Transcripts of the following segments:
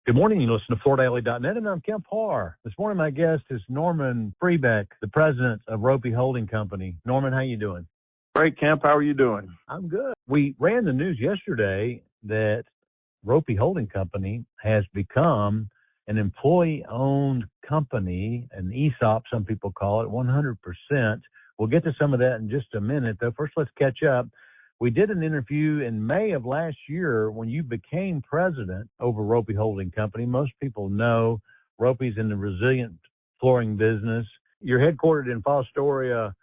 Good morning. You listen to FloorDaily.net, and I'm Kemp Harr. This morning, my guest is Norman Freebeck, the president of Roppe Holding Company. Norman, how you doing? Great, Kemp. How are you doing? I'm good. We ran the news yesterday that Roppe Holding Company has become an employee-owned company, an ESOP, some people call it, 100%. We'll get to some of that in just a minute, though. First, let's catch up. We did an interview in May of last year when you became president over Roppe Holding Company. Most people know Roppe's in the resilient flooring business. You're headquartered in Fostoria,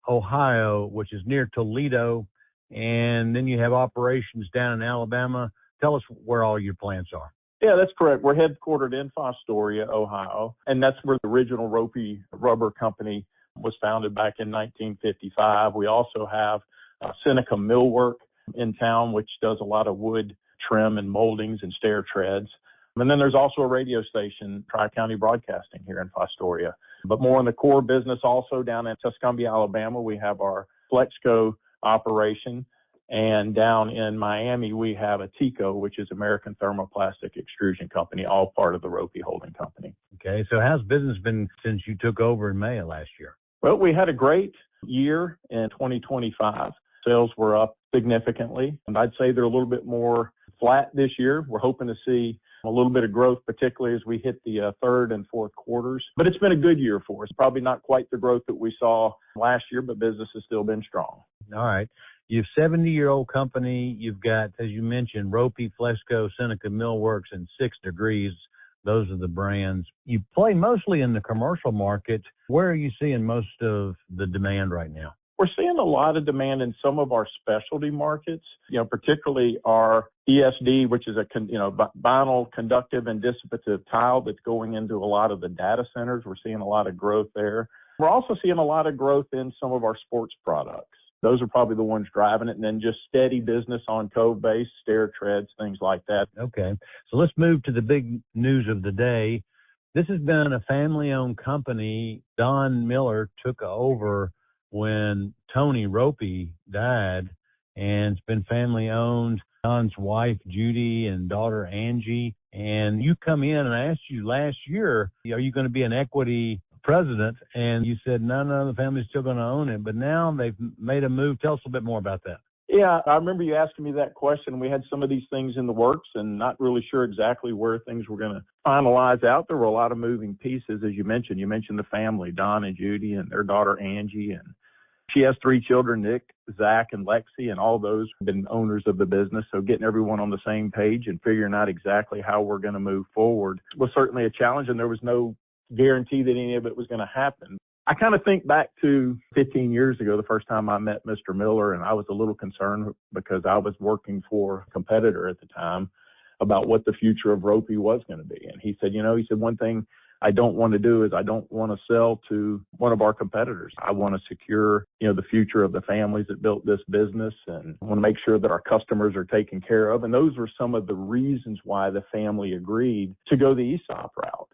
Ohio, which is near Toledo, and then you have operations down in Alabama. Tell us where all your plants are. Yeah, that's correct. We're headquartered in Fostoria, Ohio, and that's where the original Roppe Rubber Company was founded back in 1955. We also have Seneca Millwork in town, which does a lot of wood trim and moldings and stair treads. And then there's also a radio station, Tri-County Broadcasting here in Fostoria. But more in the core business also down in Tuscumbia, Alabama, we have our Flexco operation. And down in Miami, we have a TECO, which is American Thermoplastic Extrusion Company, all part of the Roppe Holding Company. Okay, so how's business been since you took over in May of last year? Well, we had a great year in 2025. Sales were up significantly, and I'd say they're a little bit more flat this year. We're hoping to see a little bit of growth, particularly as we hit the third and fourth quarters. But it's been a good year for us. Probably not quite the growth that we saw last year, but business has still been strong. All right. You've 70-year-old company. You've got, as you mentioned, Roppe, Flexco, Seneca Millworks, and 6 Degrees. Those are the brands. You play mostly in the commercial market. Where are you seeing most of the demand right now? We're seeing a lot of demand in some of our specialty markets, particularly our ESD, which is a vinyl conductive and dissipative tile that's going into a lot of the data centers. We're seeing a lot of growth there. We're also seeing a lot of growth in some of our sports products. Those are probably the ones driving it, and then just steady business on cove base, stair treads, things like that. Okay, so let's move to the big news of the day. This has been a family-owned company. Don Miller took over when Tony Roppe died, and it's been family-owned. Don's wife, Judy, and daughter, Angie. And you come in, and I asked you last year, are you going to be an equity president? And you said, no, the family's still going to own it. But now they've made a move. Tell us a bit more about that. Yeah, I remember you asking me that question. We had some of these things in the works and not really sure exactly where things were going to finalize out. There were a lot of moving pieces, as you mentioned. You mentioned the family, Don and Judy and their daughter, Angie. And she has 3 children, Nick, Zach, and Lexi, and all those have been owners of the business. So getting everyone on the same page and figuring out exactly how we're going to move forward was certainly a challenge, and there was no guarantee that any of it was going to happen. I kind of think back to 15 years ago, the first time I met Mr. Miller, and I was a little concerned because I was working for a competitor at the time about what the future of Roppe was going to be. And he said, one thing I don't want to do is I don't want to sell to one of our competitors. I want to secure, the future of the families that built this business, and I want to make sure that our customers are taken care of. And those were some of the reasons why the family agreed to go the ESOP route.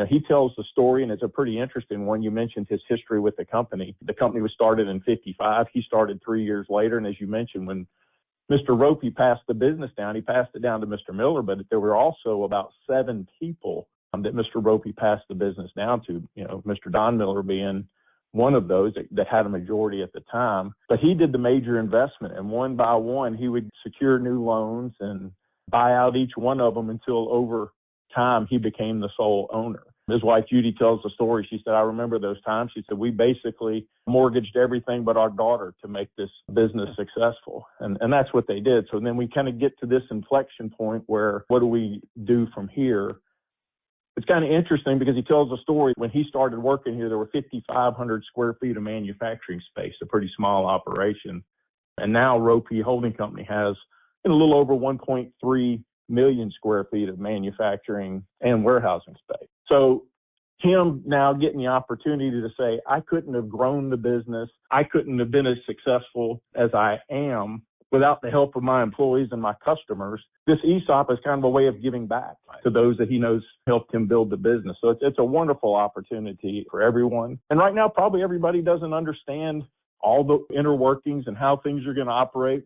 He tells the story, and it's a pretty interesting one. You mentioned his history with the company. The company was started in 55. He started 3 years later. And as you mentioned, when Mr. Roppe passed the business down, he passed it down to Mr. Miller, but there were also about 7 people that Mr. Roppe passed the business down to, Mr. Don Miller being one of those that had a majority at the time. But he did the major investment, and one by one, he would secure new loans and buy out each one of them until over time he became the sole owner. His wife Judy tells the story. She said, I remember those times. She said, we basically mortgaged everything but our daughter to make this business successful. And that's what they did. So then we kind of get to this inflection point where what do we do from here? It's kind of interesting because he tells a story. When he started working here, there were 5,500 square feet of manufacturing space, a pretty small operation. And now Roppe Holding Company has a little over 1.3 million square feet of manufacturing and warehousing space. So him now getting the opportunity to say, I couldn't have grown the business, I couldn't have been as successful as I am without the help of my employees and my customers. This ESOP is kind of a way of giving back to those that he knows helped him build the business. So it's a wonderful opportunity for everyone. And right now, probably everybody doesn't understand all the inner workings and how things are going to operate.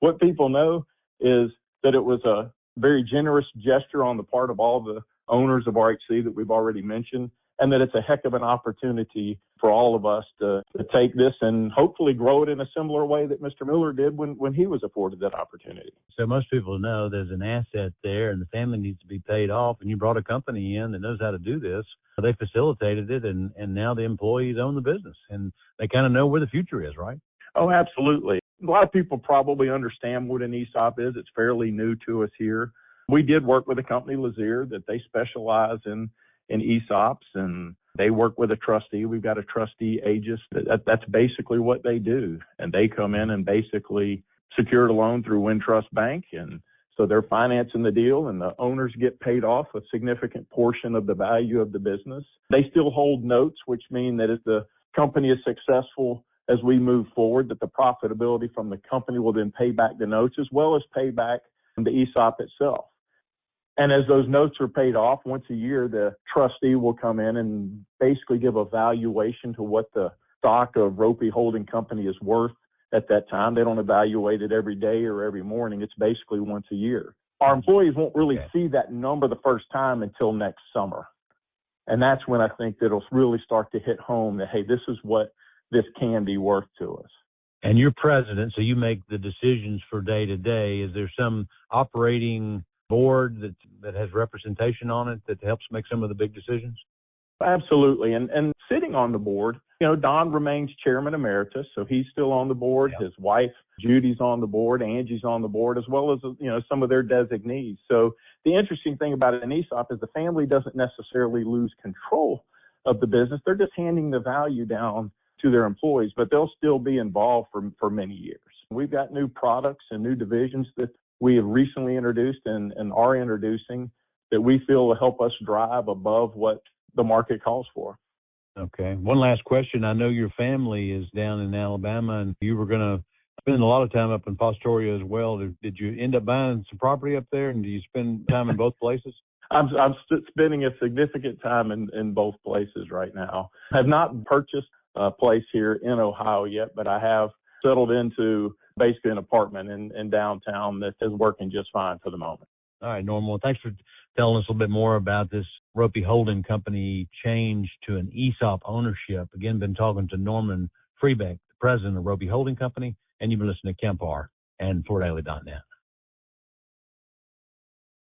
What people know is that it was a very generous gesture on the part of all the owners of RHC that we've already mentioned, and that it's a heck of an opportunity for all of us to take this and hopefully grow it in a similar way that Mr. Miller did when he was afforded that opportunity. So most people know there's an asset there and the family needs to be paid off, and you brought a company in that knows how to do this. They facilitated it, and now the employees own the business, and they kind of know where the future is, right? Oh, absolutely. A lot of people probably understand what an ESOP is. It's fairly new to us here. We did work with a company, Lazier, that they specialize in ESOPs, and they work with a trustee. We've got a trustee aegis. That's basically what they do. And they come in and basically secure a loan through Wintrust Bank. And so they're financing the deal, and the owners get paid off a significant portion of the value of the business. They still hold notes, which mean that if the company is successful as we move forward, that the profitability from the company will then pay back the notes as well as pay back the ESOP itself. And as those notes are paid off, once a year, the trustee will come in and basically give a valuation to what the stock of Roppe Holding Company is worth at that time. They don't evaluate it every day or every morning. It's basically once a year. Our employees won't really see that number the first time until next summer. And that's when I think that it'll really start to hit home that, hey, this is what this can be worth to us. And you're president, so you make the decisions for day to day. Is there some operating board that has representation on it that helps make some of the big decisions? Absolutely. And sitting on the board, Don remains chairman emeritus, so he's still on the board. Yeah. His wife, Judy's on the board. Angie's on the board, as well as, some of their designees. So the interesting thing about an ESOP is the family doesn't necessarily lose control of the business. They're just handing the value down to their employees, but they'll still be involved for many years. We've got new products and new divisions that we have recently introduced and are introducing that we feel will help us drive above what the market calls for. Okay. One last question. I know your family is down in Alabama, and you were going to spend a lot of time up in Pastoria as well. Did you end up buying some property up there, and do you spend time in both places? I'm spending a significant time in both places right now. I have not purchased a place here in Ohio yet, but I have settled into basically an apartment in downtown that is working just fine for the moment. All right, Norman. Thanks for telling us a little bit more about this Roppe Holding Company change to an ESOP ownership. Again, been talking to Norman Freebeck, the president of Roppe Holding Company, and you've been listening to Kemp Harr and FloorDaily.net.